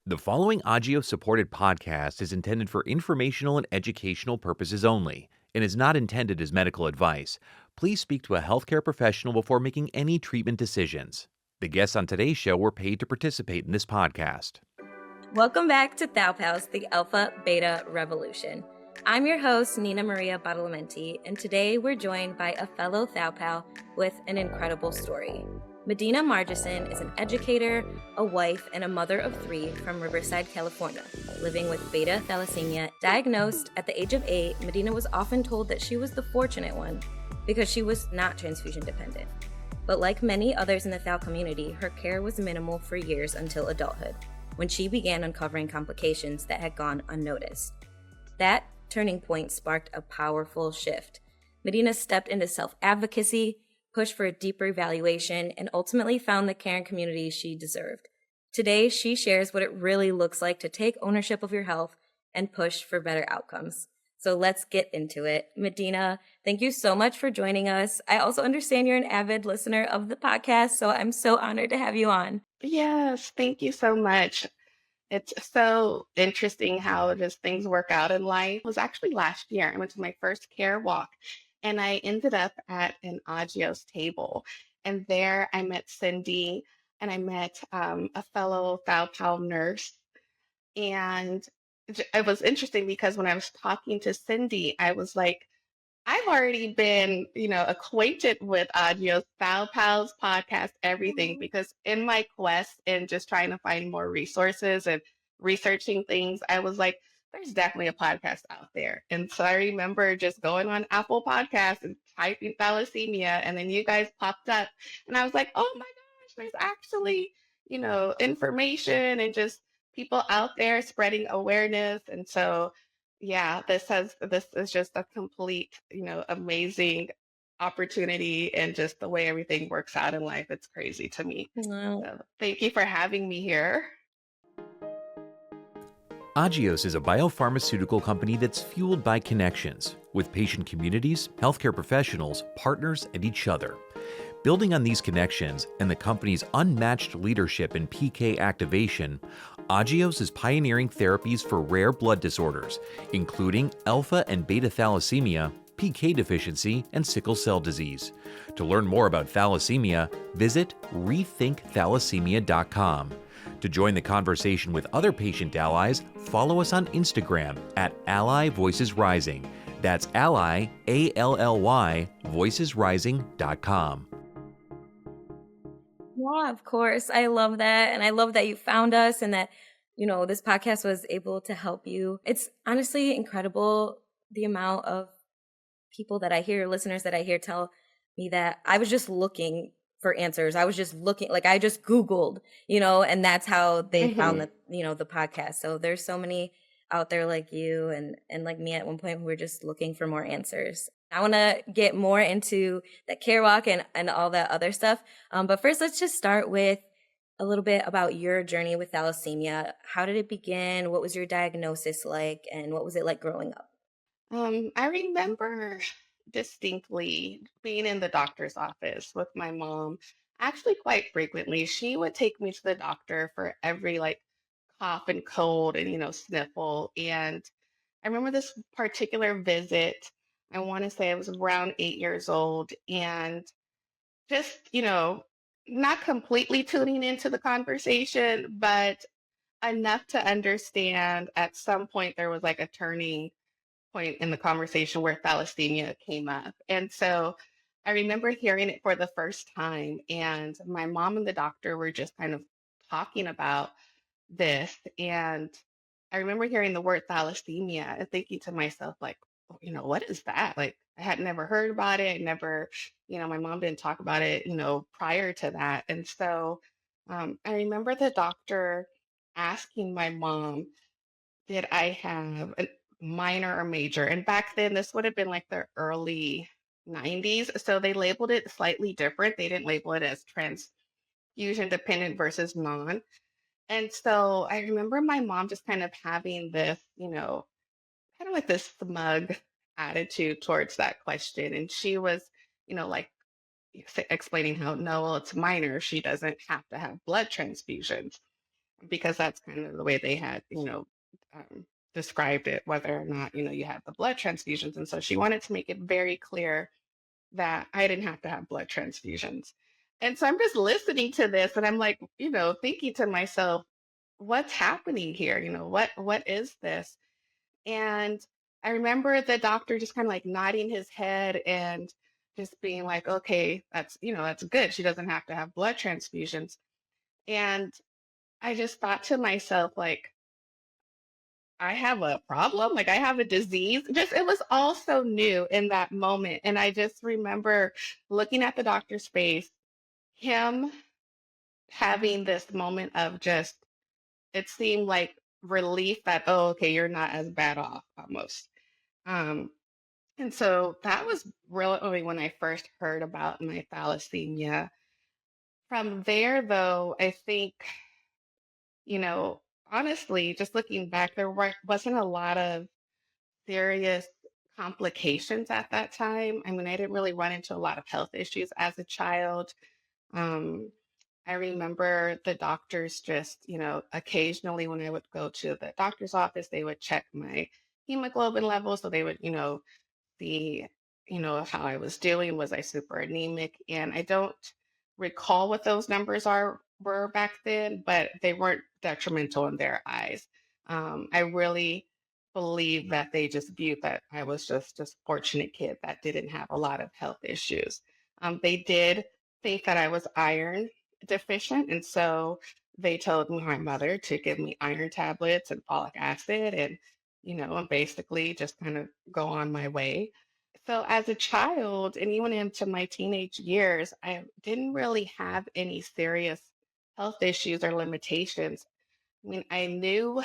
The following audio supported podcast is intended for informational and educational purposes only and is not intended as medical advice. Please speak to a healthcare professional before making any treatment decisions. The guests on today's show were paid to participate in this podcast. Welcome back to Thal Pals, the Alpha Beta Revolution. I'm your host, Nina Maria Badalamenti, and today we're joined by a fellow Thal Pal with an incredible story. Madina Margeson is an educator, a wife, and a mother of 3 from Riverside, California, living with beta thalassemia. Diagnosed at the age of 8, Madina was often told that she was the fortunate one because she was not transfusion dependent. But like many others in the Thal community, her care was minimal for years until adulthood, when she began uncovering complications that had gone unnoticed. That turning point sparked a powerful shift. Madina stepped into self-advocacy, pushed for a deeper evaluation, and ultimately found the caring community she deserved. Today, she shares what it really looks like to take ownership of your health and push for better outcomes. So let's get into it. Madina, thank you so much for joining us. I also understand you're an avid listener of the podcast, so I'm so honored to have you on. Yes, thank you so much. It's so interesting how just things work out in life. It was actually last year. I went to my first care walk and I ended up at an Agios table. And there I met Cindy and I met a fellow Thal Pal nurse. And it was interesting because when I was talking to Cindy, I was like, I've already been, acquainted with Audio's Thal Pals podcast, everything, because in my quest and just trying to find more resources and researching things, I was like, there's definitely a podcast out there. And so I remember just going on Apple Podcasts and typing thalassemia, and then you guys popped up. And I was like, oh my gosh, there's actually, information and just people out there spreading awareness. And so yeah, this is just a complete, amazing opportunity and just the way everything works out in life. It's crazy to me. Wow. So thank you for having me here. Agios is a biopharmaceutical company that's fueled by connections with patient communities, healthcare professionals, partners, and each other. Building on these connections and the company's unmatched leadership in PK activation, Agios is pioneering therapies for rare blood disorders, including alpha and beta thalassemia, PK deficiency, and sickle cell disease. To learn more about thalassemia, visit rethinkthalassemia.com. To join the conversation with other patient allies, follow us on Instagram at Ally Voices Rising. That's Ally, ALLY, voicesrising.com. Yeah, of course. I love that. And I love that you found us and that, this podcast was able to help you. It's honestly incredible the amount of people that I hear, listeners that I hear tell me that I was just looking for answers. I was just looking, like I just Googled, and that's how they found Hmm. the podcast. So there's so many out there like you and like me at one point who were just looking for more answers. I want to get more into the care walk and all that other stuff. But first, let's just start with a little bit about your journey with thalassemia. How did it begin? What was your diagnosis like? And what was it like growing up? I remember distinctly being in the doctor's office with my mom, actually quite frequently. She would take me to the doctor for every like cough and cold and sniffle. And I remember this particular visit. I want to say I was around 8 years old, and just, not completely tuning into the conversation, but enough to understand at some point there was like a turning point in the conversation where thalassemia came up. And so I remember hearing it for the first time, and my mom and the doctor were just kind of talking about this. And I remember hearing the word thalassemia and thinking to myself, like, "Oh, what is that?" Like, I had never heard about it. I never, my mom didn't talk about it, prior to that. And so I remember the doctor asking my mom, did I have a minor or major? And back then, this would have been like the early 90s. So they labeled it slightly different. They didn't label it as transfusion dependent versus non. And so I remember my mom just kind of having this, kind of like this smug attitude towards that question. And she was, like explaining how, no, well, it's minor. She doesn't have to have blood transfusions. because that's kind of the way they had, described it, whether or not, you had the blood transfusions. And so she wanted to make it very clear that I didn't have to have blood transfusions. And so I'm just listening to this and I'm like, thinking to myself, what's happening here? What is this? And I remember the doctor just kind of like nodding his head and just being like, okay, that's good. She doesn't have to have blood transfusions. And I just thought to myself, like, I have a problem, like I have a disease. Just it was all so new in that moment. And I just remember looking at the doctor's face, him having this moment of just, it seemed like relief that, oh, okay, you're not as bad off almost. Um, and so that was really when I first heard about my thalassemia. From there, though, I think, you know, honestly, just looking back, wasn't a lot of serious complications at that time. I mean, I didn't really run into a lot of health issues as a child. Um, I remember the doctors just, occasionally when I would go to the doctor's office, they would check my hemoglobin levels. So they would, see, how I was doing. Was I super anemic? And I don't recall what those numbers were back then, but they weren't detrimental in their eyes. I really believe that they just viewed that I was just a fortunate kid that didn't have a lot of health issues. They did think that I was iron deficient, and so they told my mother to give me iron tablets and folic acid, and basically just kind of go on my way. So as a child, and even into my teenage years, I didn't really have any serious health issues or limitations. I mean, I knew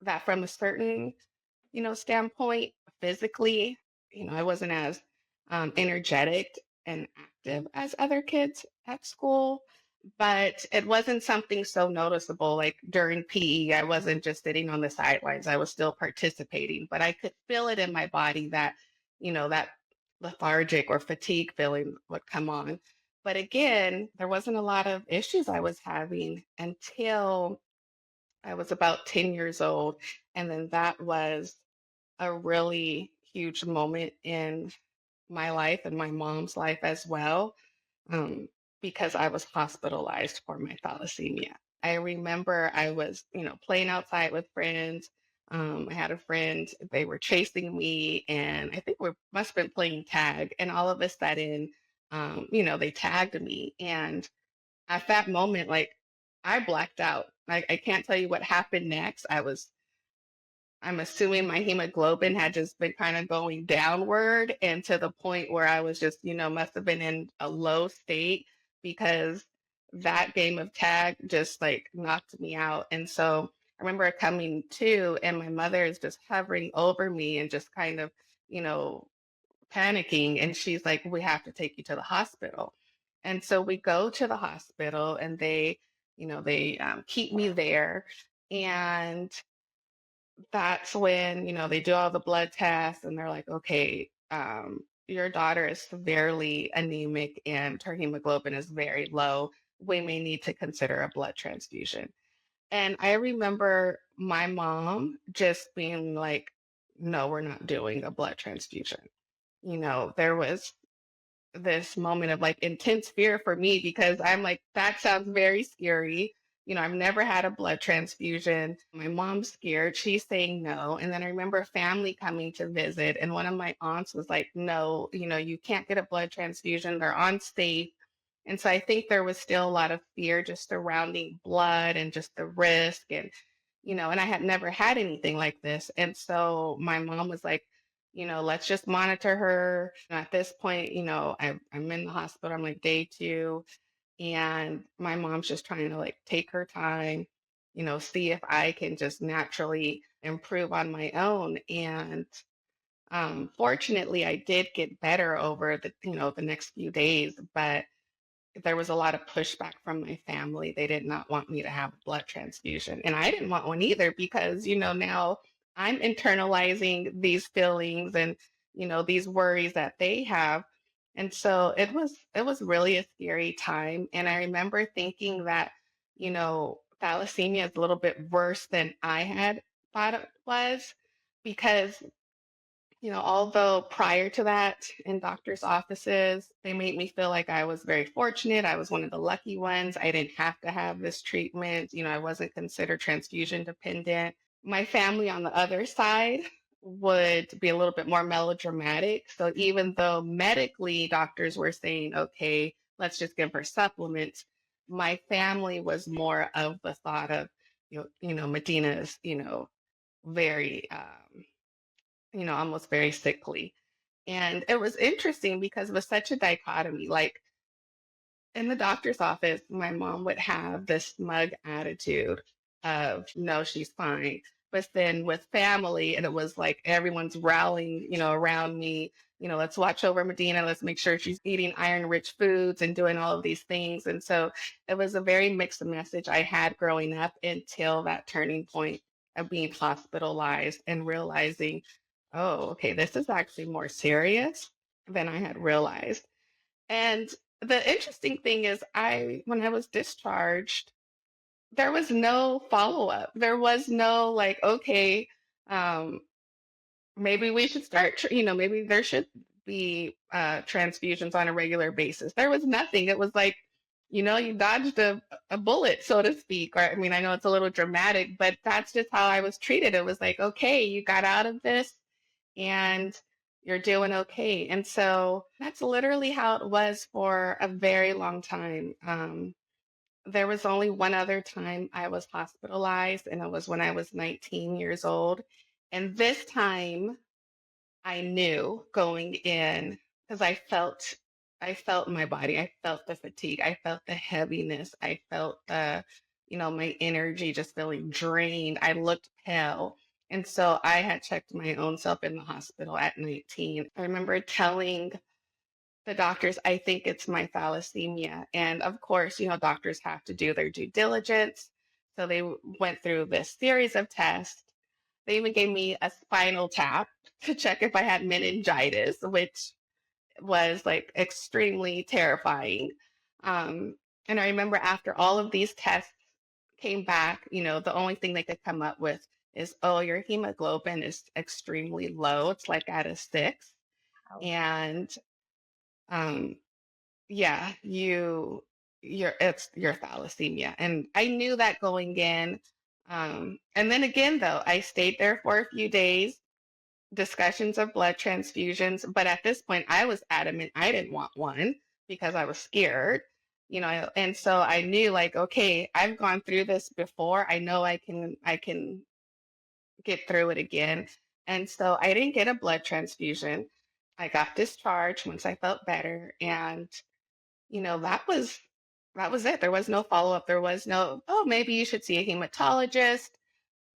that from a certain, standpoint, physically, I wasn't as energetic and active as other kids at school, but it wasn't something so noticeable. Like during PE, I wasn't just sitting on the sidelines, I was still participating, but I could feel it in my body that, that lethargic or fatigue feeling would come on. But again, there wasn't a lot of issues I was having until I was about 10 years old. And then that was a really huge moment in my life and my mom's life as well, um, because I was hospitalized for my thalassemia. I remember I was, playing outside with friends. I had a friend, they were chasing me, and I think we must have been playing tag. And all of a sudden, they tagged me. And at that moment, like, I blacked out. I can't tell you what happened next. I'm assuming my hemoglobin had just been kind of going downward and to the point where I was just, must have been in a low state because that game of tag just like knocked me out. And so I remember coming to, and my mother is just hovering over me and just kind of, you know, panicking. And she's like, we have to take you to the hospital. And so we go to the hospital and they keep me there. And that's when, they do all the blood tests and they're like, okay, your daughter is severely anemic and her hemoglobin is very low. We may need to consider a blood transfusion. And I remember my mom just being like, no, we're not doing a blood transfusion. There was this moment of like intense fear for me because I'm like, that sounds very scary. I've never had a blood transfusion. My mom's scared. She's saying no. And then I remember family coming to visit, and one of my aunts was like, no, you can't get a blood transfusion. They're unsafe. And so I think there was still a lot of fear just surrounding blood and just the risk. And I had never had anything like this. And so my mom was like, let's just monitor her. And at this point, I'm in the hospital. I'm like day two, and my mom's just trying to like take her time, see if I can just naturally improve on my own. And fortunately, I did get better over the next few days, but there was a lot of pushback from my family. They did not want me to have a blood transfusion. And I didn't want one either because, now I'm internalizing these feelings and, these worries that they have. And so it was really a scary time. And I remember thinking that, thalassemia is a little bit worse than I had thought it was because, although prior to that in doctor's offices, they made me feel like I was very fortunate. I was one of the lucky ones. I didn't have to have this treatment. I wasn't considered transfusion dependent. My family on the other side would be a little bit more melodramatic. So even though medically doctors were saying, okay, let's just give her supplements, my family was more of the thought of, Medina's, very, almost very sickly. And it was interesting because it was such a dichotomy. Like in the doctor's office, my mom would have this smug attitude of, no, she's fine. But then with family, and it was like everyone's rallying, around me, let's watch over Medina, let's make sure she's eating iron-rich foods and doing all of these things. And so it was a very mixed message I had growing up until that turning point of being hospitalized and realizing, oh, okay, this is actually more serious than I had realized. And the interesting thing is when I was discharged, there was no follow-up. There was no like, okay, um, maybe we should start, maybe there should be transfusions on a regular basis. There was nothing. It was like, you dodged a bullet, so to speak. Or I mean, I know it's a little dramatic, but that's just how I was treated. It was like, okay, you got out of this and you're doing okay. And so that's literally how it was for a very long time. There was only one other time I was hospitalized, and it was when I was 19 years old. And this time I knew going in because I felt my body. I felt the fatigue. I felt the heaviness. I felt my energy just feeling drained. I looked pale. And so I had checked my own self in the hospital at 19. I remember telling the doctors, I think it's my thalassemia. And of course, doctors have to do their due diligence. So they went through this series of tests. They even gave me a spinal tap to check if I had meningitis, which was like extremely terrifying. Um, and I remember after all of these tests came back, the only thing they could come up with is, oh, your hemoglobin is extremely low. It's like at a 6. Wow. And um, yeah, it's your thalassemia. And I knew that going in. And then again, though, I stayed there for a few days, discussions of blood transfusions. But at this point, I was adamant I didn't want one because I was scared, and so I knew like, okay, I've gone through this before. I know I can get through it again. And so I didn't get a blood transfusion. I got discharged once I felt better. And, that was it. There was no follow-up. There was no, oh, maybe you should see a hematologist.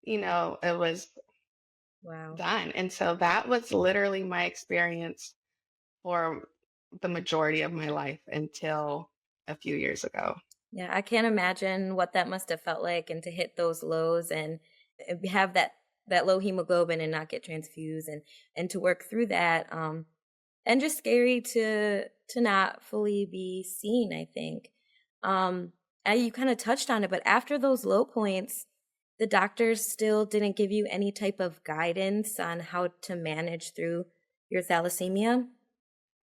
It was Wow. done. And so that was literally my experience for the majority of my life until a few years ago. Yeah, I can't imagine what that must have felt like and to hit those lows and have that low hemoglobin and not get transfused and to work through that. And just scary to not fully be seen, I think. You kind of touched on it, but after those low points, the doctors still didn't give you any type of guidance on how to manage through your thalassemia.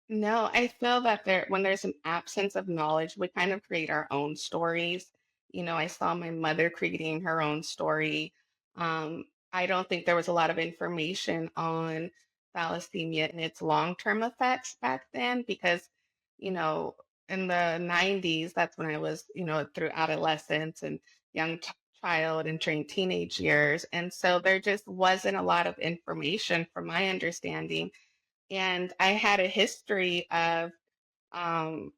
No, I feel that when there's an absence of knowledge, we kind of create our own stories. I saw my mother creating her own story. I don't think there was a lot of information on thalassemia and its long-term effects back then because, you know, in the 90s, that's when I was, through adolescence and young child and trained teenage years. And so there just wasn't a lot of information from my understanding, and I had a history of um,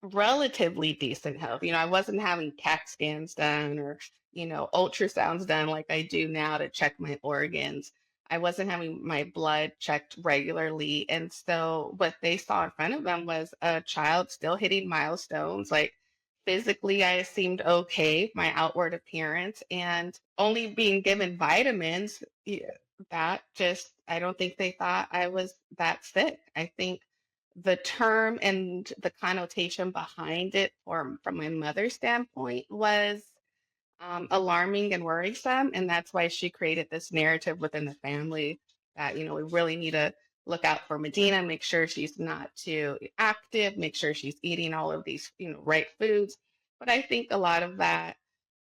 relatively decent health. I wasn't having CAT scans done or, ultrasounds done like I do now to check my organs. I wasn't having my blood checked regularly. And so what they saw in front of them was a child still hitting milestones. Like physically, I seemed okay, my outward appearance, and only being given vitamins. That just, I don't think they thought I was that sick. I think the term and the connotation behind it from my mother's standpoint was alarming and worrisome. And that's why she created this narrative within the family that, we really need to look out for Medina, make sure she's not too active, make sure she's eating all of these, right foods. But I think a lot of that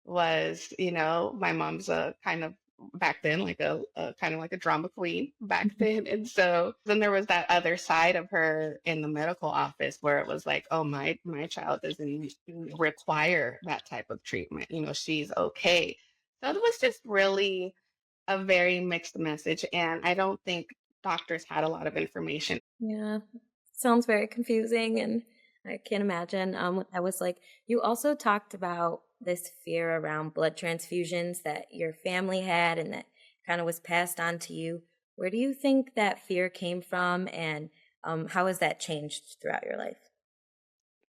was, my mom's a kind of back then like a kind of like a drama queen back then. And so then there was that other side of her in the medical office where it was like, oh, my child doesn't even require that type of treatment, she's okay. So it was just really a very mixed message, and I don't think doctors had a lot of information. Yeah, sounds very confusing, and I can't imagine what that was like. You also talked about this fear around blood transfusions that your family had and that kind of was passed on to you. Where do you think that fear came from, and how has that changed throughout your life?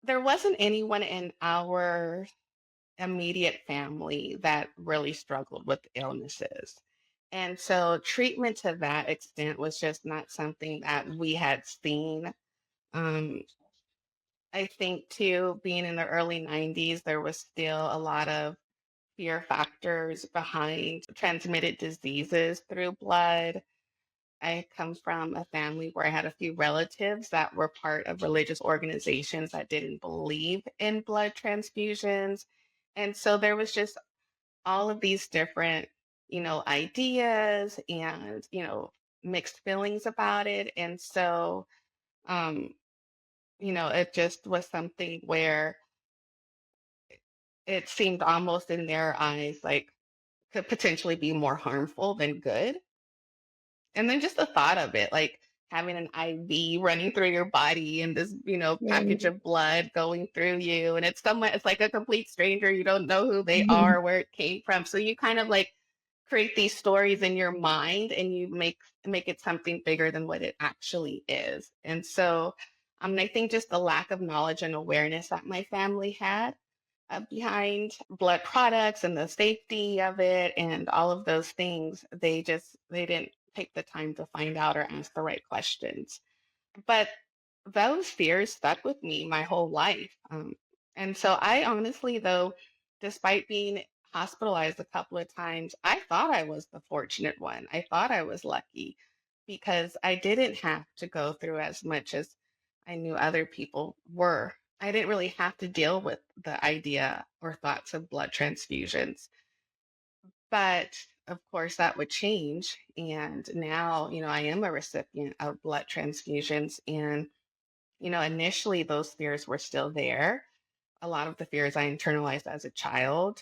There wasn't anyone in our immediate family that really struggled with illnesses. And so treatment to that extent was just not something that we had seen. Um, I think too, being in the early 90s, there was still a lot of fear factors behind transmitted diseases through blood. I come from a family where I had a few relatives that were part of religious organizations that didn't believe in blood transfusions. And so there was just all of these different, ideas and, mixed feelings about it. And so, um, it just was something where it seemed almost in their eyes like could potentially be more harmful than good. And then just the thought of it, like having an IV running through your body and this, package Right. of blood going through you. And it's like a complete stranger. You don't know who they Mhm. are, where it came from. So you kind of like create these stories in your mind and you make it something bigger than what it actually is. And so I think just the lack of knowledge and awareness that my family had behind blood products and the safety of it and all of those things, they didn't take the time to find out or ask the right questions. But those fears stuck with me my whole life. And so I honestly, though, despite being hospitalized a couple of times, I thought I was the fortunate one. I thought I was lucky because I didn't have to go through as much as I knew other people were. I didn't really have to deal with the idea or thoughts of blood transfusions. But of course, that would change. And now, I am a recipient of blood transfusions. And initially those fears were still there. A lot of the fears I internalized as a child.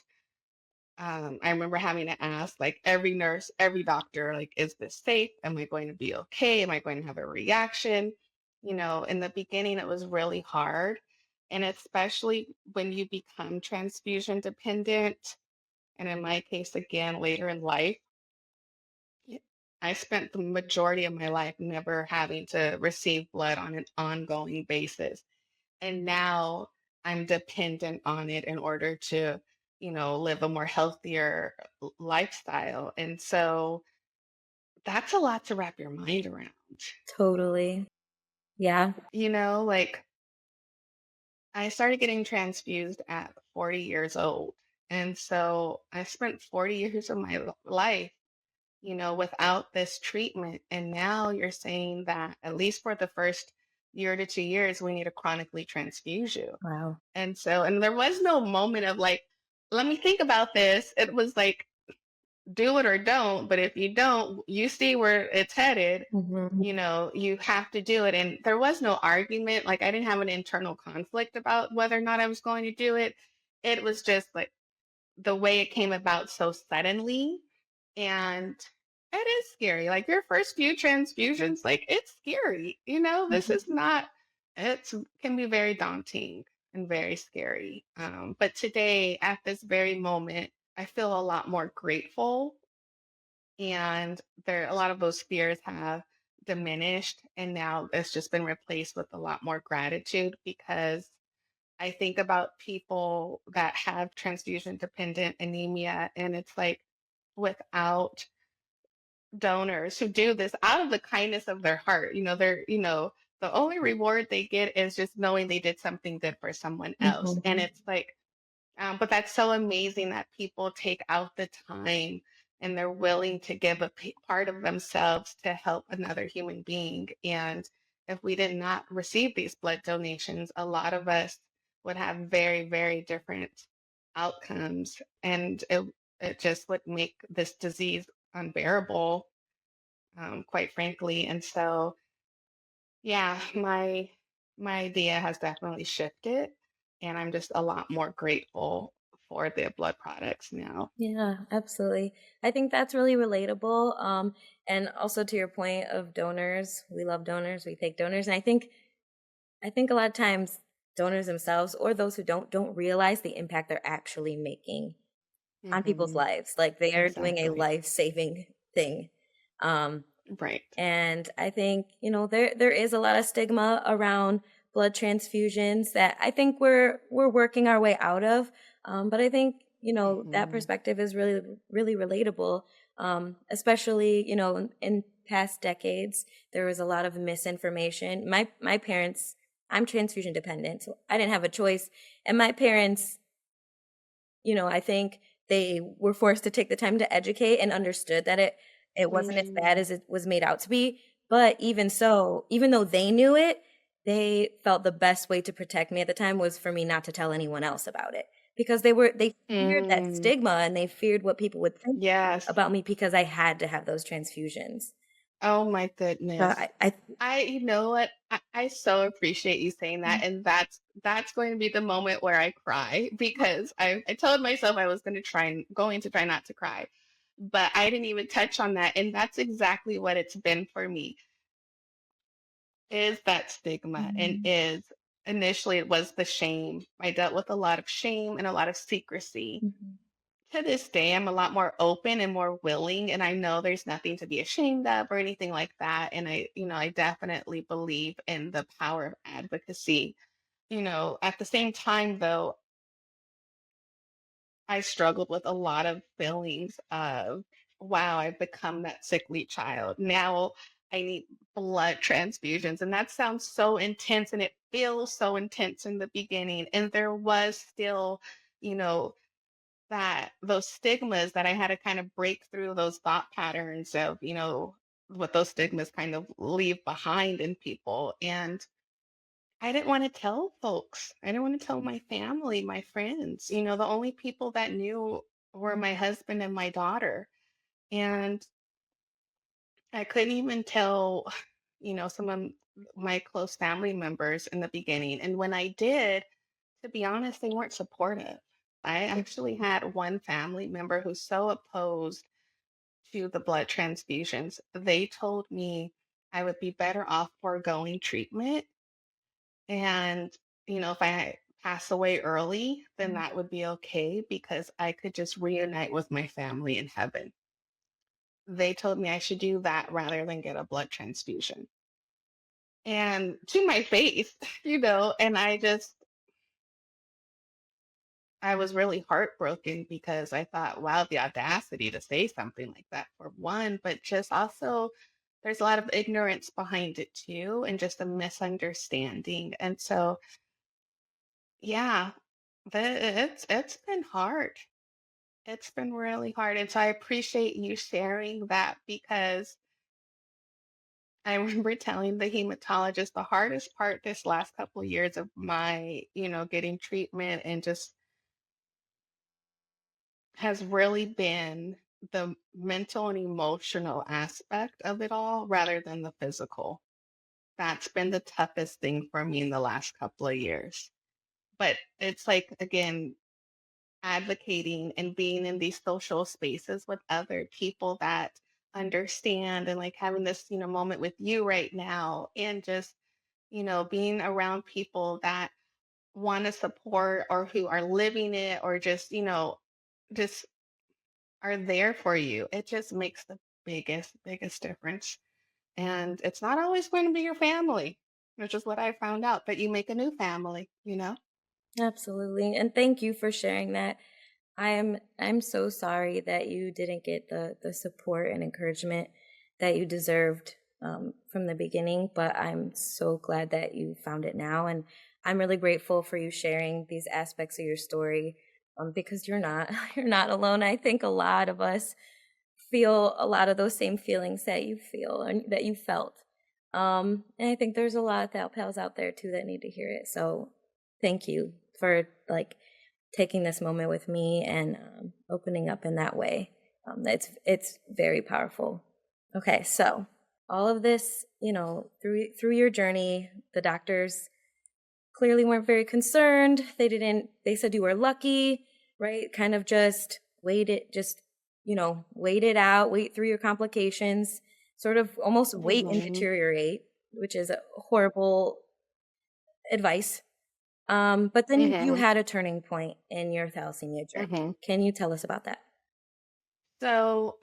I remember having to ask like every nurse, every doctor, like, is this safe? Am I going to be okay? Am I going to have a reaction? In the beginning, it was really hard. And especially when you become transfusion dependent, and in my case, again, later in life, y- I spent the majority of my life never having to receive blood on an ongoing basis. And now I'm dependent on it in order to, live a more healthier lifestyle. And so that's a lot to wrap your mind around. Totally. Yeah. Like I started getting transfused at 40 years old. And so I spent 40 years of my life, without this treatment. And now you're saying that at least for the first year to 2 years, we need to chronically transfuse you. Wow. And there was no moment of like, let me think about this. It was like, do it or don't. But if you don't, you see where it's headed, Hmm. you have to do it. And there was no argument. Like, I didn't have an internal conflict about whether or not I was going to do it. It was just like the way it came about so suddenly. And it is scary. Like, your first few transfusions, like, it's scary. This is not, it can be very daunting and very scary. But today, at this very moment, I feel a lot more grateful. And a lot of those fears have diminished. And now it's just been replaced with a lot more gratitude because I think about people that have transfusion dependent anemia, and it's like without donors who do this out of the kindness of their heart, the only reward they get is just knowing they did something good for someone else. And Hmm. it's like But that's so amazing that people take out the time and they're willing to give a part of themselves to help another human being. And if we did not receive these blood donations, a lot of us would have very, very different outcomes. And it just would make this disease unbearable, quite frankly. And so, yeah, my idea has definitely shifted, and I'm just a lot more grateful for the blood products now. Yeah, absolutely. I think that's really relatable. And also to your point of donors, we love donors, we take donors, and I think a lot of times donors themselves or those who don't realize the impact they're actually making on people's Hmm. lives. Like they are doing a Exactly. life-saving thing. Um, Right. and I think, there is a lot of stigma around blood transfusions that I think we're working our way out of. But I think, that Hmm. perspective is really, really relatable. Especially, in past decades, there was a lot of misinformation. My parents, I'm transfusion dependent, so I didn't have a choice. And my parents, I think they were forced to take the time to educate and understood that it wasn't as bad Mm. as it was made out to be. But even so, even though they knew it, they felt the best way to protect me at the time was for me not to tell anyone else about it because they feared that Mm. stigma and they feared what people would think Yes. about me because I had to have those transfusions. Oh my So goodness. I You know what? I so appreciate you saying that. And that's going to be the moment where I cry because I told myself I was going to try not to cry. But I didn't even touch on that. And that's exactly what it's been for me. Is that stigma and Mhm. is initially it was the shame. I dealt with a lot of shame and a lot of secrecy. Mhm. To this day, I'm a lot more open and more willing, and I know there's nothing to be ashamed of or anything like that. And I definitely believe in the power of advocacy. At the same time, though, I struggled with a lot of feelings of, wow, I've become that sickly child. Now I need blood transfusions. And that sounds so intense and it feels so intense in the beginning. And there was still, you know, that those stigmas that I had to kind of break through those thought patterns of, what those stigmas kind of leave behind in people. And I didn't want to tell folks. I didn't want to tell my family, my friends. The only people that knew were my husband and my daughter. And I couldn't even tell, some of my close family members in the beginning. And when I did, to be honest, they weren't supportive. I actually had one family member who's so opposed to the blood transfusions. They told me I would be better off foregoing treatment. And, if I pass away early, then that would be okay because I could just reunite with my family in heaven. They told me I should do that rather than get a blood transfusion. And to my face, and I was really heartbroken because I thought, wow, the audacity to say something like that for one, but just also there's a lot of ignorance behind it too, and just a misunderstanding. And so, yeah, it's been hard. It's been really hard. And so I appreciate you sharing that because I remember telling the hematologist the hardest part this last couple of years of my, getting treatment and just has really been the mental and emotional aspect of it all rather than the physical. That's been the toughest thing for me in the last couple of years. But it's like, again, advocating and being in these social spaces with other people that understand and like having this, moment with you right now and just, being around people that want to support or who are living it or just are there for you. It just makes the biggest difference. And it's not always going to be your family, which is what I found out, but you make a new family. Absolutely. And thank you for sharing that. I'm so sorry that you didn't get the support and encouragement that you deserved from the beginning, but I'm so glad that you found it now. And I'm really grateful for you sharing these aspects of your story because you're not you're not alone. I think a lot of us feel a lot of those same feelings that you feel and that you felt. And I think there's a lot of Thal Pals out there too that need to hear it. So thank you for like taking this moment with me and opening up in that way. It's very powerful. Okay, so all of this, through your journey, the doctors clearly weren't very concerned. They said you were lucky, right? Kind of just wait it out, wait through your complications, sort of almost wait and Hmm. deteriorate, which is a horrible advice. But then you Hmm. had a turning point in your thalassemia journey. Hmm. Can you tell us about that? So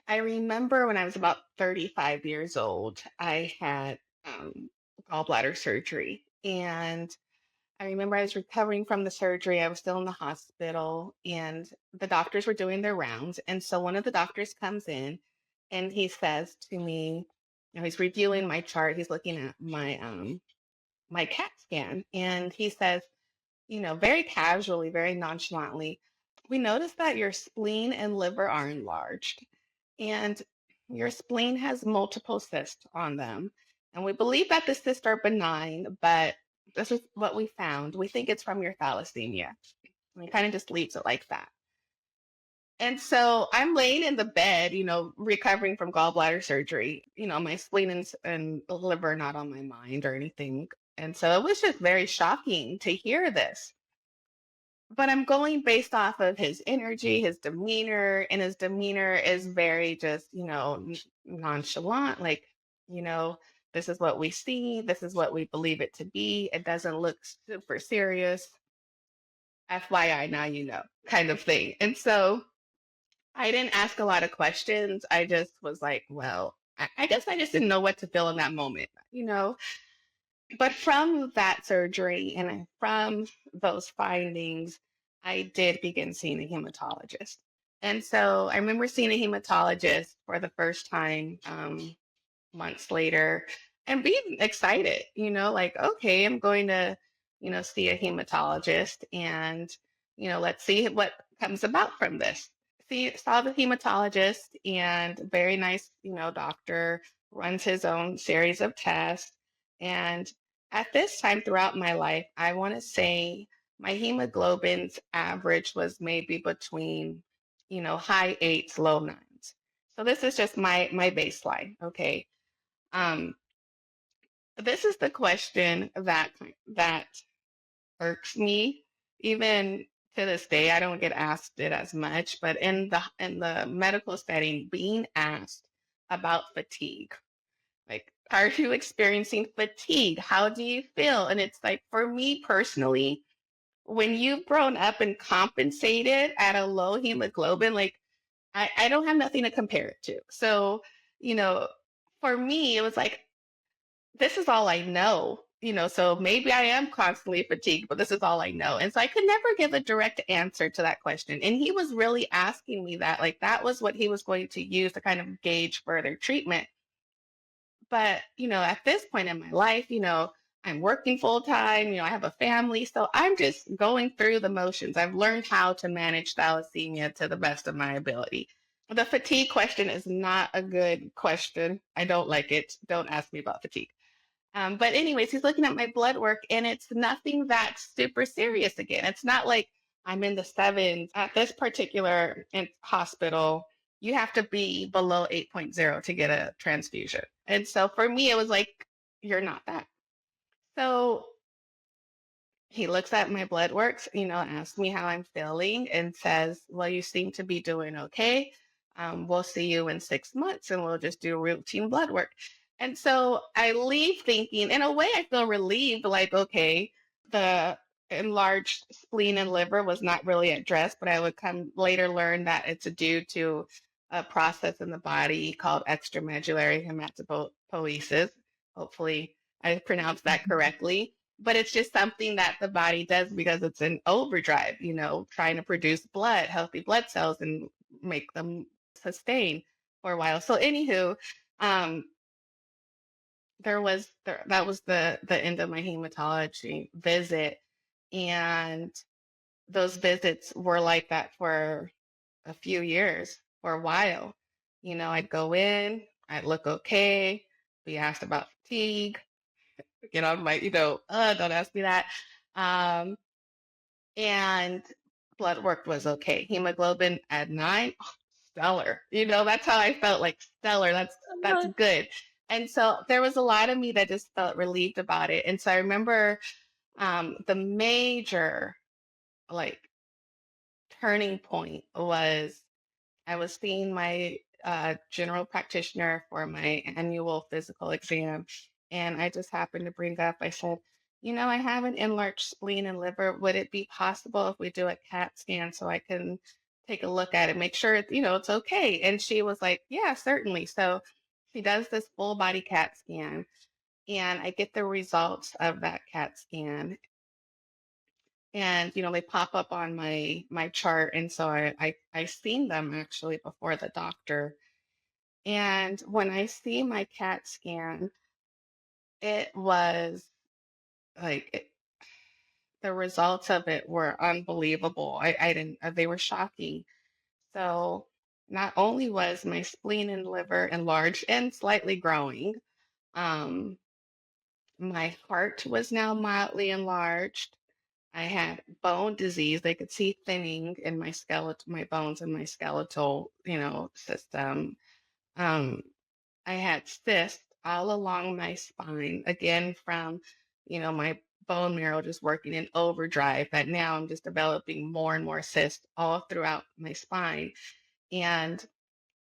I remember when I was about 35 years old, I had gallbladder surgery. And I remember I was recovering from the surgery. I was still in the hospital, and the doctors were doing their rounds. And so one of the doctors comes in and he says to me, he's reviewing my chart, he's looking at my CAT scan, and he says, very casually, very nonchalantly, we noticed that your spleen and liver are enlarged, and your spleen has multiple cysts on them. And we believe that the cysts are benign, but this is what we found. We think it's from your thalassemia. And he kind of just leaves it like that. And so I'm laying in the bed, recovering from gallbladder surgery. My spleen and liver not on my mind or anything. And so it was just very shocking to hear this. But I'm going based off of his energy, his demeanor, and his demeanor is very just, nonchalant. Like, you know, this is what we see, this is what we believe it to be. It doesn't look super serious. FYI, now you know, kind of thing. And so I didn't ask a lot of questions. I just was like, well, I guess I just didn't know what to feel in that moment. But from that surgery and from those findings, I did begin seeing a hematologist. And so I remember seeing a hematologist for the first time months later and being excited, like, okay, I'm going to, see a hematologist and, let's see what comes about from this. Saw the hematologist and very nice, doctor, runs his own series of tests. And at this time throughout my life, I want to say my hemoglobin's average was maybe between, high eights, low nines. So this is just my baseline. Okay. Um, this is the question that irks me. Even to this day, I don't get asked it as much, but in the medical setting, being asked about fatigue, like, are you experiencing fatigue? How do you feel? And it's like, for me personally, when you've grown up and compensated at a low hemoglobin, like, I don't have nothing to compare it to. So, you know, for me, it was like, this is all I know, so maybe I am constantly fatigued, but this is all I know. And so I could never give a direct answer to that question. And he was really asking me that, like, that was what he was going to use to kind of gauge further treatment. But, at this point in my life, I'm working full time, I have a family. So I'm just going through the motions. I've learned how to manage thalassemia to the best of my ability. The fatigue question is not a good question. I don't like it. Don't ask me about fatigue. But anyways, he's looking at my blood work and it's nothing that's super serious again. It's not like I'm in the sevens at this particular hospital. You have to be below 8.0 to get a transfusion. And so for me, it was like, you're not that. So he looks at my blood works, asks me how I'm feeling and says, well, you seem to be doing okay. We'll see you in 6 months and we'll just do routine blood work. And so I leave thinking, in a way, I feel relieved, like, okay, the enlarged spleen and liver was not really addressed, but I would come later learn that it's due to a process in the body called extramedullary hematopoiesis. Hopefully, I pronounced that correctly, but it's just something that the body does because it's in overdrive, trying to produce blood, healthy blood cells, and make them sustain for a while. So, anywho, um, that was the end of my hematology visit, and those visits were like that for a few years, for a while. I'd go in, I'd look okay, be asked about fatigue, I'm like, don't ask me that. Um, and blood work was okay. Hemoglobin at 9, oh, stellar. That's how I felt, like stellar. That's Uh-huh. good. And so there was a lot of me that just felt relieved about it. And so I remember the major like turning point was I was seeing my general practitioner for my annual physical exam. And I just happened to bring up, I said, I have an enlarged spleen and liver. Would it be possible if we do a CAT scan so I can take a look at it, make sure it's okay? And she was like, yeah, certainly. So she does this full body CAT scan, and I get the results of that CAT scan. And they pop up on my chart, and so I seen them actually before the doctor. And when I see my CAT scan, it was like the results of it were unbelievable. I didn't, they were shocking. So not only was my spleen and liver enlarged and slightly growing, um, my heart was now mildly enlarged. I had bone disease. They could see thinning in my skeleton, my bones and my skeletal, system. Um, I had cysts all along my spine, again from, my bone marrow just working in overdrive, that now I'm just developing more and more cysts all throughout my spine. And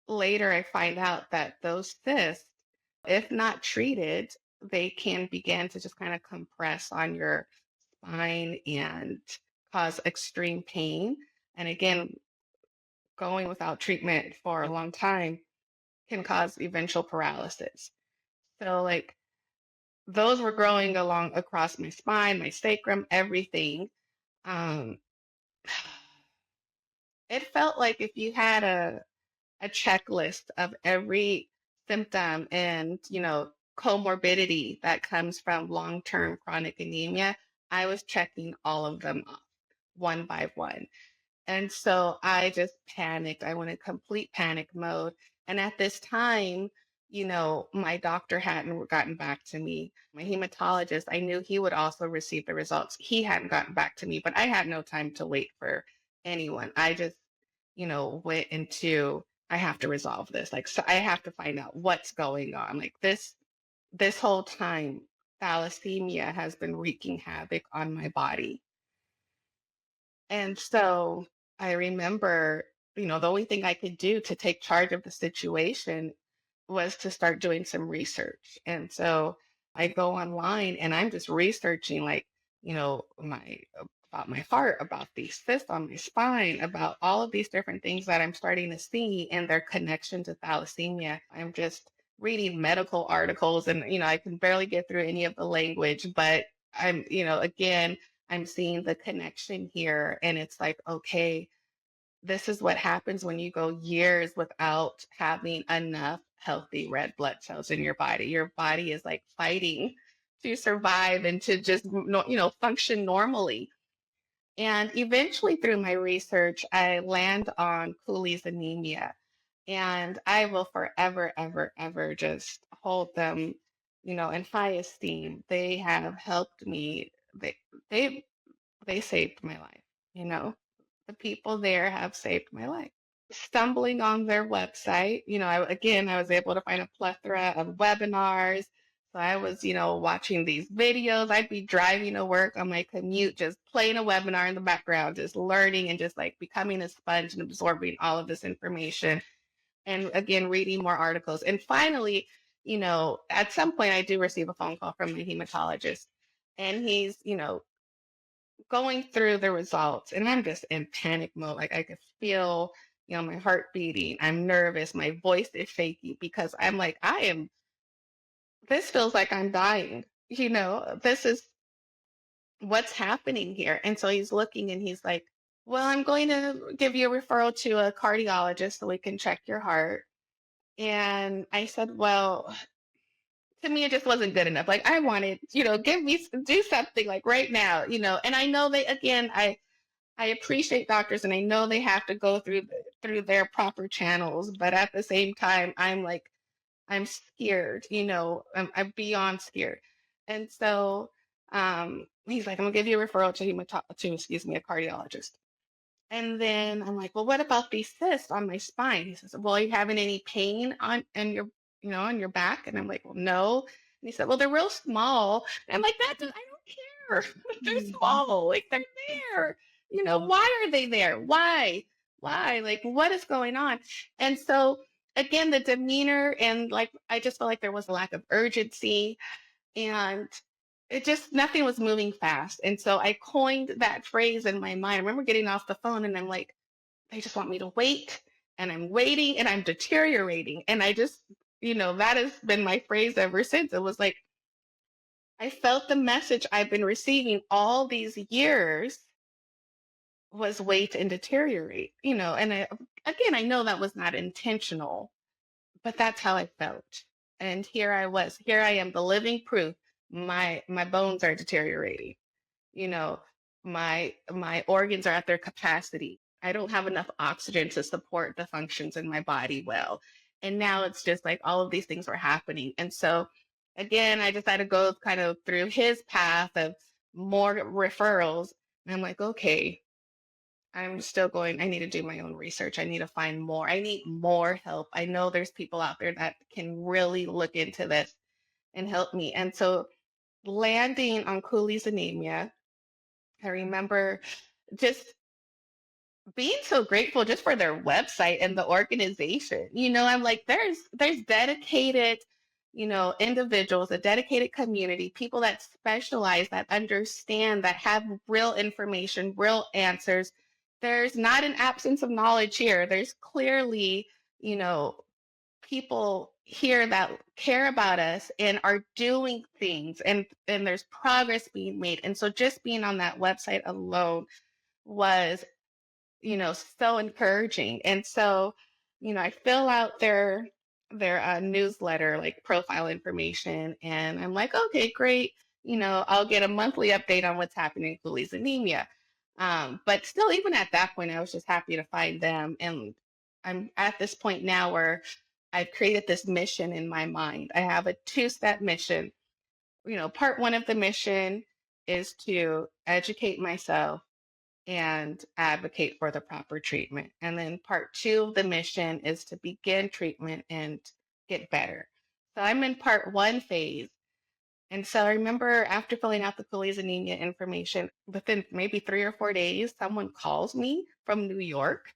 later I find out that those cysts, if not treated, they can begin to just kind of compress on your spine and cause extreme pain. And again, going without treatment for a long time can cause eventual paralysis. So, like, those were growing along across my spine, my sacrum, everything. Um, it felt like if you had a checklist of every symptom and, comorbidity that comes from long-term chronic anemia, I was checking all of them off one by one. And so I just panicked. I went in complete panic mode. And at this time, my doctor hadn't gotten back to me. My hematologist, I knew he would also receive the results. He hadn't gotten back to me, but I had no time to wait for anyone. I just, went into, I have to resolve this. Like, so I have to find out what's going on. Like this whole time, thalassemia has been wreaking havoc on my body. And so I remember, the only thing I could do to take charge of the situation was to start doing some research. And so I go online and I'm just researching, like, my about my heart, about these cysts on my spine, about all of these different things that I'm starting to see and their connection to thalassemia. I'm just reading medical articles, and I can barely get through any of the language, but I'm, again, I'm seeing the connection here, and it's like, okay, this is what happens when you go years without having enough healthy red blood cells in your body. Your body is like fighting to survive and to just, function normally. And eventually, through my research, I land on Cooley's anemia. And I will forever, ever, ever just hold them, in high esteem. They have helped me. They they saved my life, you know. The people there have saved my life. Stumbling on their website, I was able to find a plethora of webinars. So I was, watching these videos. I'd be driving to work on my commute, just playing a webinar in the background, just learning and just like becoming a sponge and absorbing all of this information. And again, reading more articles. And finally, at some point, I do receive a phone call from my hematologist. And he's, going through the results, and I'm just in panic mode. Like I could feel, my heart beating. I'm nervous. My voice is shaky because I'm like, this feels like I'm dying. This is what's happening here. And so he's looking and he's like, well, I'm going to give you a referral to a cardiologist so we can check your heart. And I said, well, to me, it just wasn't good enough. Like I wanted, give me, do something like right now, and I know that again, I appreciate doctors and I know they have to go through their proper channels, but at the same time, I'm like, I'm scared, I'm beyond scared. And so he's like, I'm gonna give you a referral to excuse me, a cardiologist. And then I'm like, well, what about these cysts on my spine? He says, well, are you having any pain on your, on your back? And I'm like, well, no. And he said, well, they're real small. And I'm like, I don't care. They're Mhm. small. Like they're there. Why are they there? Why? Why? Like, what is going on? And so again, the demeanor and like I just felt like there was a lack of urgency and it just nothing was moving fast. And so I coined that phrase in my mind. I remember getting off the phone and I'm like, they just want me to wait and I'm waiting and I'm deteriorating. And I just, that has been my phrase ever since. It was like I felt the message I've been receiving all these years was wait and deteriorate, and again, I know that was not intentional, but that's how I felt. And here I am, the living proof. My bones are deteriorating. You know, my organs are at their capacity. I don't have enough oxygen to support the functions in my body well. And now it's just like all of these things were happening. And so again, I decided to go kind of through his path of more referrals. And I'm like, okay, I'm still going. I need to do my own research. I need to find more. I need more help. I know there's people out there that can really look into this and help me. And so landing on Cooley's anemia, I remember just being so grateful just for their website and the organization. I'm like, there's dedicated, individuals, a dedicated community, people that specialize, that understand, that have real information, real answers. There's not an absence of knowledge here. There's clearly, you know, people here that care about us and are doing things and there's progress being made. And so just being on that website alone was so encouraging. And so, I fill out their newsletter, like profile information, and I'm like, okay, great. I'll get a monthly update on what's happening with Louise anemia. But still, even at that point, I was just happy to find them. And I'm at this point now where I've created this mission in my mind. I have a two-step mission. Part one of the mission is to educate myself and advocate for the proper treatment. And then part two of the mission is to begin treatment and get better. So I'm in part one phase. And so I remember after filling out the Cooley's anemia information, within maybe 3 or 4 days, someone calls me from New York.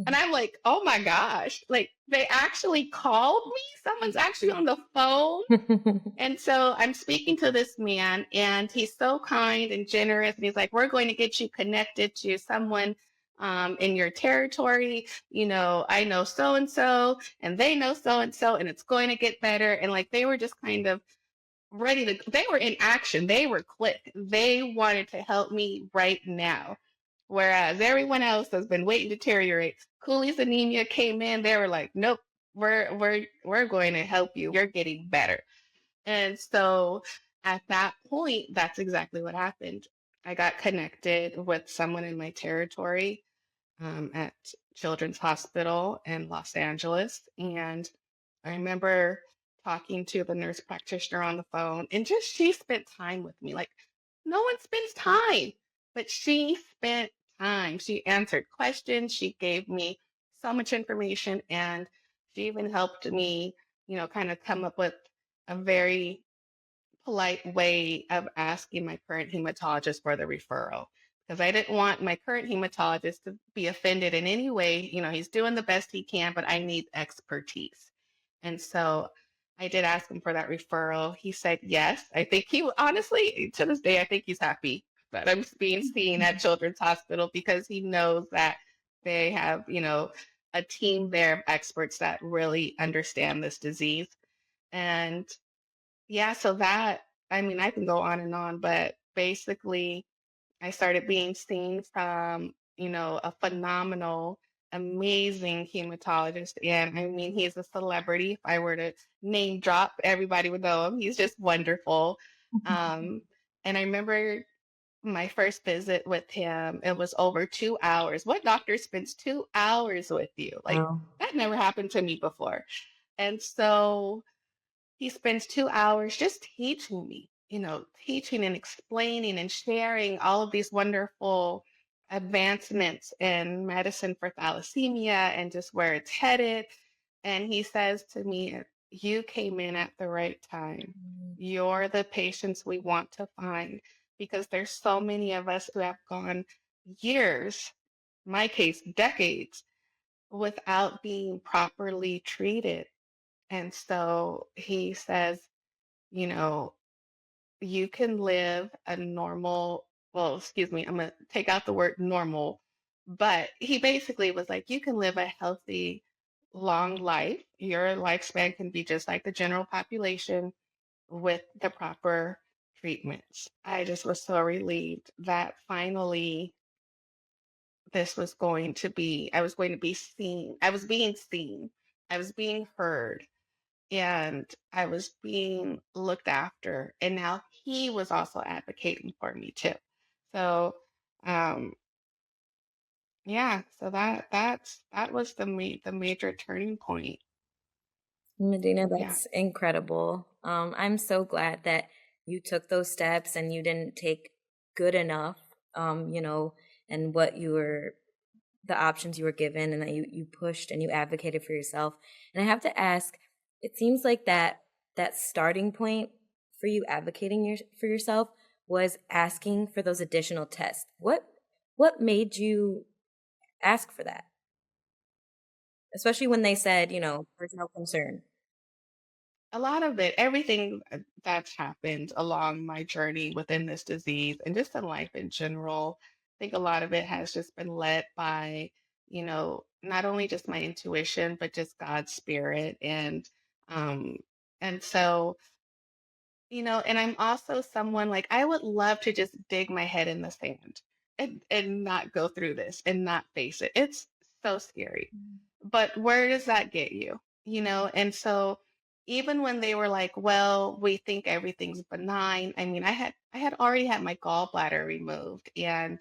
And I'm like, oh my gosh, like they actually called me. Someone's actually on the phone. And so I'm speaking to this man, and he's so kind and generous. And he's like, we're going to get you connected to someone in your territory. I know and they know so, and it's going to get better. And like they were just kind of they were in action. They were quick. They wanted to help me right now. Whereas everyone else has been waiting to deteriorate. Cooley's anemia came in, they were like, nope, we're going to help you. You're getting better. And so at that point, that's exactly what happened. I got connected with someone in my territory at Children's Hospital in Los Angeles. And I remember talking to the nurse practitioner on the phone, and just she spent time with me. Like, no one spends time, but she spent time. She answered questions, she gave me so much information, and she even helped me, kind of come up with a very polite way of asking my current hematologist for the referral because I didn't want my current hematologist to be offended in any way. He's doing the best he can, but I need expertise. And so I did ask him for that referral. He said yes. I think honestly, to this day, I think he's happy that I'm being seen at Children's Hospital because he knows that they have, a team there of experts that really understand this disease. And yeah, so I mean, I can go on and on, but basically, I started being seen from, a phenomenal, amazing hematologist. And I mean, he's a celebrity. If I were to name drop, everybody would know him. He's just wonderful. Um, and I remember my first visit with him, it was over 2 hours. What doctor spends 2 hours with you? Like, Wow. that never happened to me before. And so he spends 2 hours just teaching me, teaching and explaining and sharing all of these wonderful advancements in medicine for thalassemia and just where it's headed. And he says to me, "You came in at the right time. Mm. You're the patients we want to find because there's so many of us who have gone years, my case, decades, without being properly treated." And so he says, you know, you can live a normal, well, excuse me, I'm going to take out the word normal, but he basically was like, you can live a healthy, long life. Your lifespan can be just like the general population with the proper treatments. I just was so relieved that finally this was going to be, I was going to be seen. I was being seen. I was being heard and I was being looked after. And now he was also advocating for me too. So um yeah, so that was the major turning point. Medina, Yeah. that's incredible. I'm so glad that you took those steps and you didn't take good enough, you know, and what you were, the options you were given, and that you pushed and you advocated for yourself. And I have to ask, it seems like that starting point for you advocating for yourself was asking for those additional tests. What made you ask for that? Especially when they said, there's no concern. A lot of it, everything that's happened along my journey within this disease and just in life in general, I think a lot of it has just been led by, not only just my intuition, but just God's spirit. Um, and so, and I'm also someone like I would love to just dig my head in the sand and not go through this and not face it. It's so scary. But where does that get you? And so even when they were like, well, we think everything's benign. I mean, I had already had my gallbladder removed and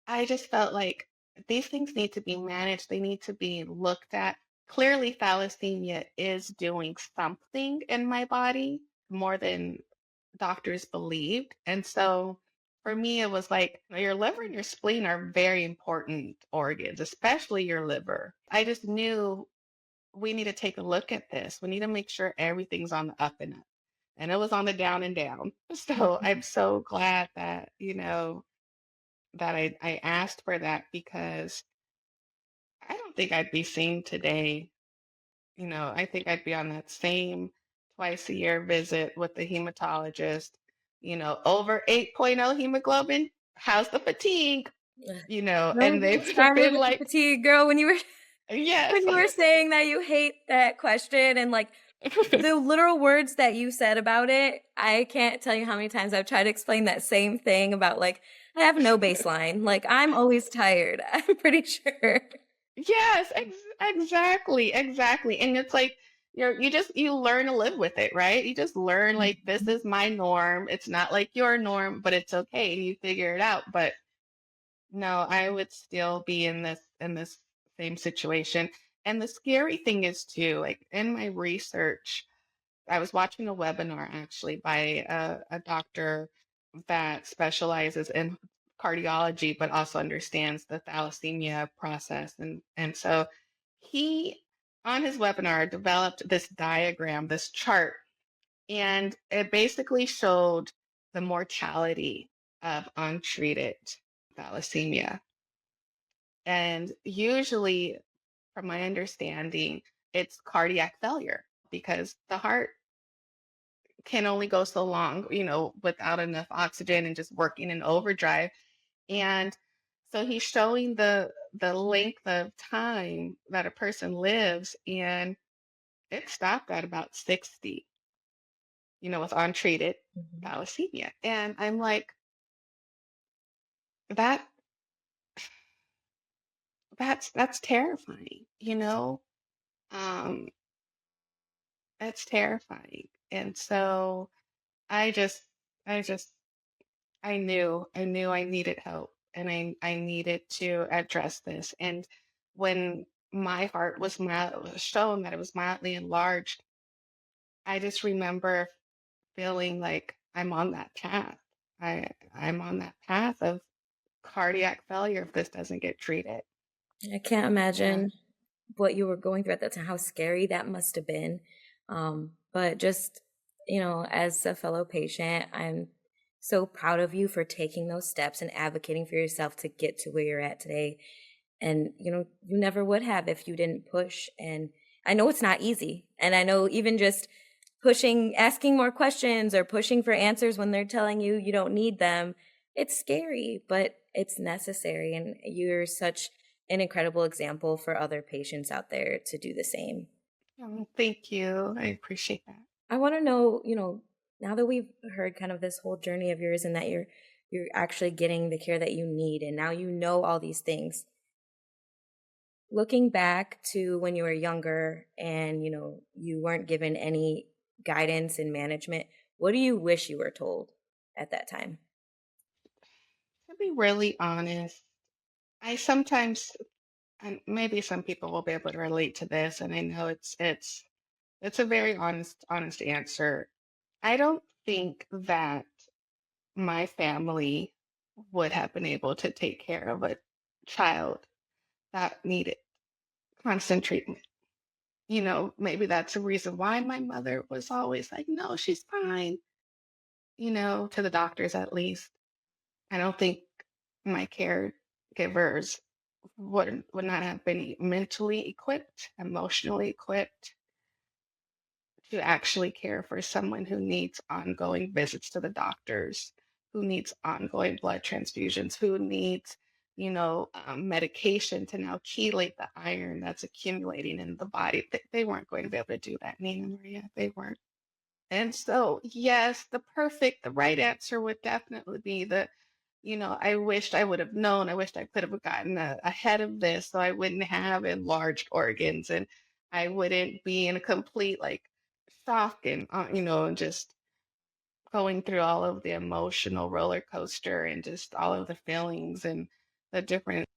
I just felt like these things need to be managed. They need to be looked at. Clearly, thalassemia is doing something in my body more than doctors believed. And so for me, it was like your liver and your spleen are very important organs, especially your liver. I just knew we need to take a look at this. We need to make sure everything's on the up and up. And it was on the down and down. So I'm so glad that, that I asked for that because I don't think I'd be seen today. I think I'd be on that same twice a year visit with the hematologist, over 8.0 hemoglobin. How's the fatigue? Ugh. And Don't they get would have started been with the like, fatigue, girl. When you were yes. when you were saying that you hate that question and like the literal words that you said about it, I can't tell you how many times I've tried to explain that same thing about like I have no baseline. Like I'm always tired. I'm pretty sure. Yes, exactly, exactly. And it's like you learn to live with it, right? You just learn like this is my norm. It's not like your norm, but it's okay. You figure it out. But no, I would still be in this same situation. And the scary thing is too, like in my research, I was watching a webinar actually by a doctor that specializes in cardiology, but also understands the thalassemia process. And so he, on his webinar, developed this diagram, this chart, and it basically showed the mortality of untreated thalassemia. And usually, from my understanding, it's cardiac failure because the heart can only go so long, without enough oxygen and just working in overdrive. And so he's showing the length of time that a person lives, and it stopped at about 60, with untreated Mhm. thalassemia. And I'm like, that that's terrifying, Um, that's terrifying. And so I just I just I knew I needed help and I needed to address this. And when my heart was shown that it was mildly enlarged, I just remember feeling like I'm on that path. I'm on that path of cardiac failure if this doesn't get treated. I can't Yeah. imagine what you were going through at that time, how scary that must have been. But just, as a fellow patient, I'm so proud of you for taking those steps and advocating for yourself to get to where you're at today. And, you never would have if you didn't push. And I know it's not easy. And I know even just pushing, asking more questions or pushing for answers when they're telling you you don't need them, it's scary, but it's necessary. And you're such an incredible example for other patients out there to do the same. Thank you. I appreciate that. I want to know, now that we've heard kind of this whole journey of yours and that you're actually getting the care that you need and now you know all these things. Looking back to when you were younger and, you weren't given any guidance and management, what do you wish you were told at that time? To be really honest, I sometimes, and maybe some people will be able to relate to this, and I know it's a very honest answer. I don't think that my family would have been able to take care of a child that needed constant treatment. Maybe that's the reason why my mother was always like, no, she's fine, to the doctors at least. I don't think my caregivers would not have been mentally equipped, emotionally equipped to actually care for someone who needs ongoing visits to the doctors, who needs ongoing blood transfusions, who needs, medication to now chelate the iron that's accumulating in the body. They weren't going to be able to do that, Nina Maria. They weren't. And so, yes, the right answer would definitely be I wished I would have known. I wished I could have gotten ahead of this so I wouldn't have enlarged organs and I wouldn't be in a complete like shock and, and just going through all of the emotional roller coaster and just all of the feelings and the different,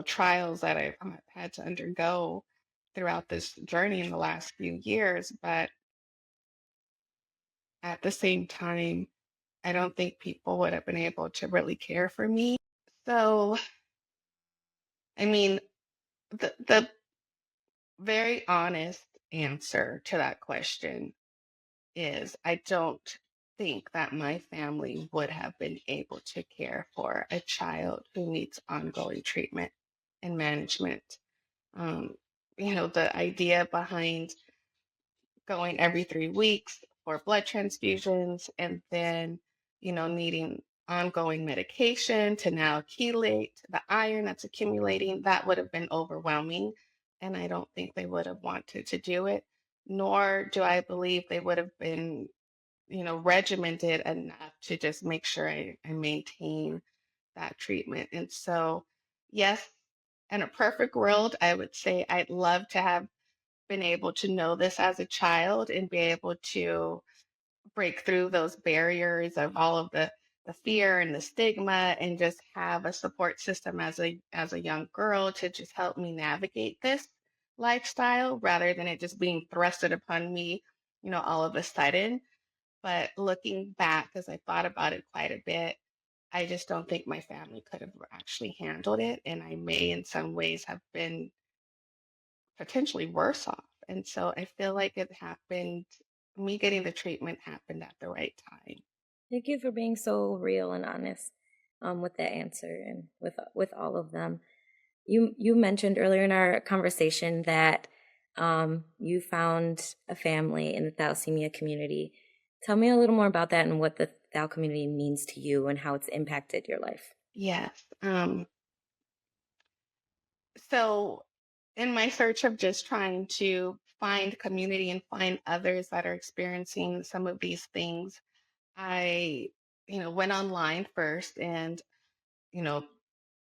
trials that I've had to undergo throughout this journey in the last few years. But at the same time, I don't think people would have been able to really care for me. So, I mean, the very honest answer to that question is I don't think that my family would have been able to care for a child who needs ongoing treatment and management. Um, the idea behind going every 3 weeks for blood transfusions and then, needing ongoing medication to now chelate the iron that's accumulating, that would have been overwhelming. And I don't think they would have wanted to do it, nor do I believe they would have been, regimented enough to just make sure I maintain that treatment. And so, yes, in a perfect world, I would say I'd love to have been able to know this as a child and be able to break through those barriers of all of the fear and the stigma and just have a support system as a young girl to just help me navigate this lifestyle rather than it just being thrusted upon me, all of a sudden. But looking back, as I thought about it quite a bit, I just don't think my family could have actually handled it. And I may, in some ways, have been potentially worse off. And so I feel like me getting the treatment happened at the right time. Thank you for being so real and honest with that answer and with all of them. You mentioned earlier in our conversation that you found a family in the thalassemia community. Tell me a little more about that and what the Thal community means to you and how it's impacted your life. Yes. So in my search of just trying to find community and find others that are experiencing some of these things, I, went online first and, you know,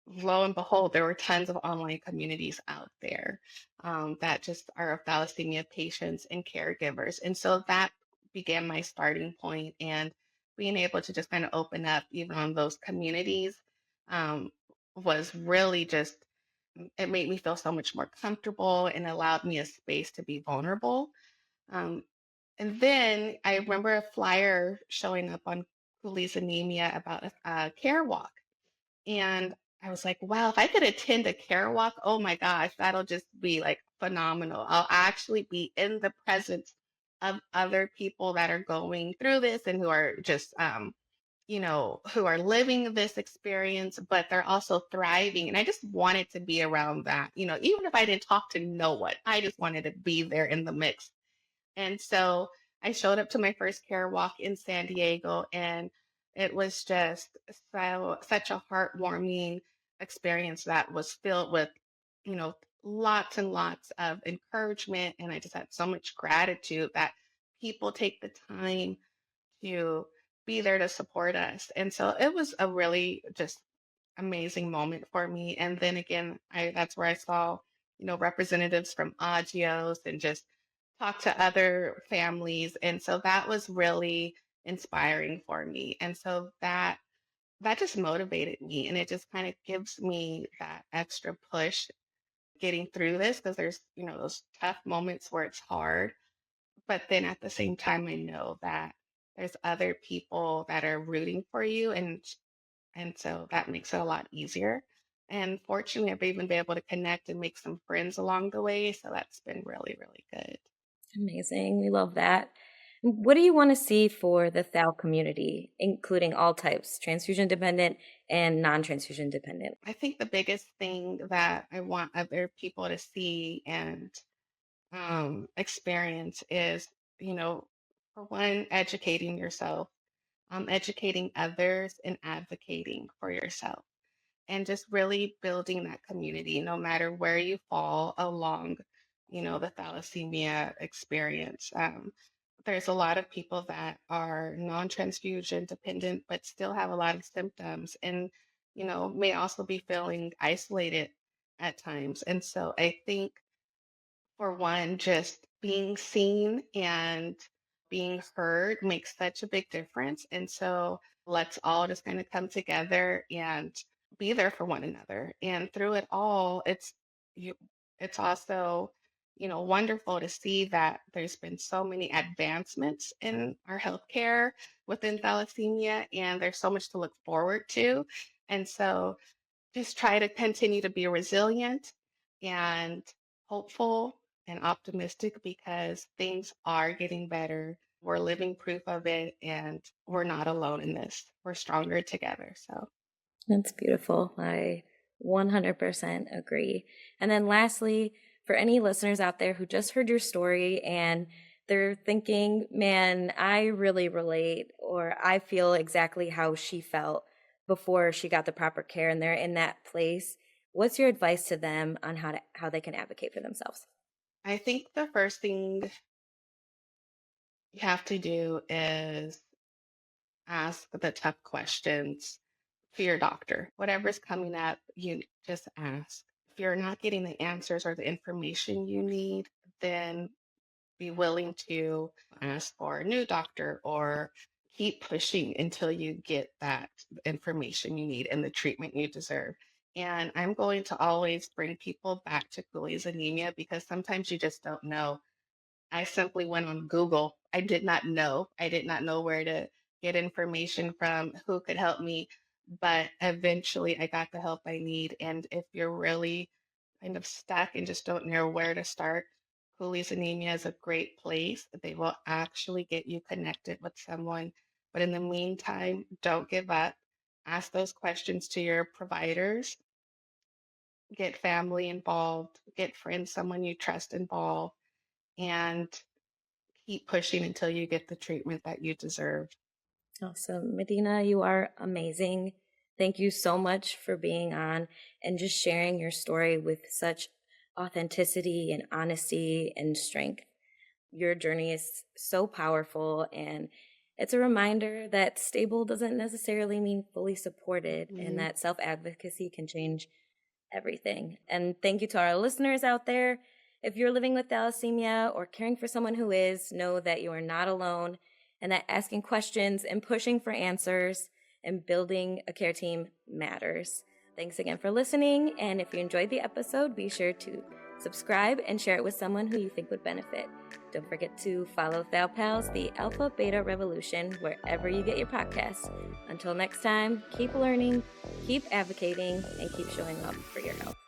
lo and behold, there were tons of online communities out there that just are of thalassemia patients and caregivers. And so that began my starting point. And being able to just kind of open up even on those communities um, was really just, it made me feel so much more comfortable and allowed me a space to be vulnerable. Um, and then I remember a flyer showing up on Cooley's Anemia about a care walk. And I was like, wow, if I could attend a care walk, oh my gosh, that'll just be like phenomenal. I'll actually be in the presence of other people that are going through this and who are just, who are living this experience, but they're also thriving. And I just wanted to be around that, even if I didn't talk to no one, I just wanted to be there in the mix. And so I showed up to my first care walk in San Diego, and it was just such a heartwarming experience that was filled with, lots and lots of encouragement. And I just had so much gratitude that people take the time to be there to support us. And so it was a really just amazing moment for me. And then again, I that's where I saw, representatives from Agios and just talked to other families. And so that was really inspiring for me. And so that just motivated me and it just kind of gives me that extra push getting through this because there's, those tough moments where it's hard. But then at the same time, I know that there's other people that are rooting for you and so that makes it a lot easier. And fortunately, I've even been able to connect and make some friends along the way. So that's been really, really good. Amazing. We love that. What do you want to see for the Thal community, including all types, transfusion dependent and non-transfusion dependent? I think the biggest thing that I want other people to see and experience is, for one, educating yourself, educating others, and advocating for yourself. And just really building that community no matter where you fall along, the thalassemia experience. There's a lot of people that are non-transfusion dependent, but still have a lot of symptoms and, may also be feeling isolated at times. And so I think for one, just being seen and being heard makes such a big difference. And so let's all just kind of come together and be there for one another. And through it all, you it's also, wonderful to see that there's been so many advancements in our healthcare within thalassemia, and there's so much to look forward to. And so just try to continue to be resilient and hopeful and optimistic because things are getting better. We're living proof of it and we're not alone in this. We're stronger together. So, That's beautiful. I 100% agree. And then lastly, for any listeners out there who just heard your story and they're thinking, man, I really relate, or I feel exactly how she felt before she got the proper care and they're in that place, what's your advice to them on how they can advocate for themselves? I think the first thing you have to do is ask the tough questions to your doctor. Whatever's coming up, you just ask. If you're not getting the answers or the information you need, then be willing to ask for a new doctor or keep pushing until you get that information you need and the treatment you deserve. And I'm going to always bring people back to Cooley's anemia because sometimes you just don't know. I simply went on Google. I did not know. I did not know where to get information from, who could help me. But eventually I got the help I need. And if you're really kind of stuck and just don't know where to start, Cooley's Anemia is a great place. They will actually get you connected with someone. But in the meantime, don't give up. Ask those questions to your providers, get family involved, get friends, someone you trust involved, and keep pushing until you get the treatment that you deserve. Awesome. Medina, you are amazing. Thank you so much for being on and just sharing your story with such authenticity and honesty and strength. Your journey is so powerful, and it's a reminder that stable doesn't necessarily mean fully supported, and Mhm. that self advocacy can change everything. And thank you to our listeners out there. If you're living with thalassemia or caring for someone who is, know that you are not alone and that asking questions and pushing for answers and building a care team matters. Thanks again for listening, and if you enjoyed the episode, be sure to subscribe and share it with someone who you think would benefit. Don't forget to follow Thal Pals, the Alpha Beta Revolution, wherever you get your podcasts. Until next time, keep learning, keep advocating, and keep showing up for your health.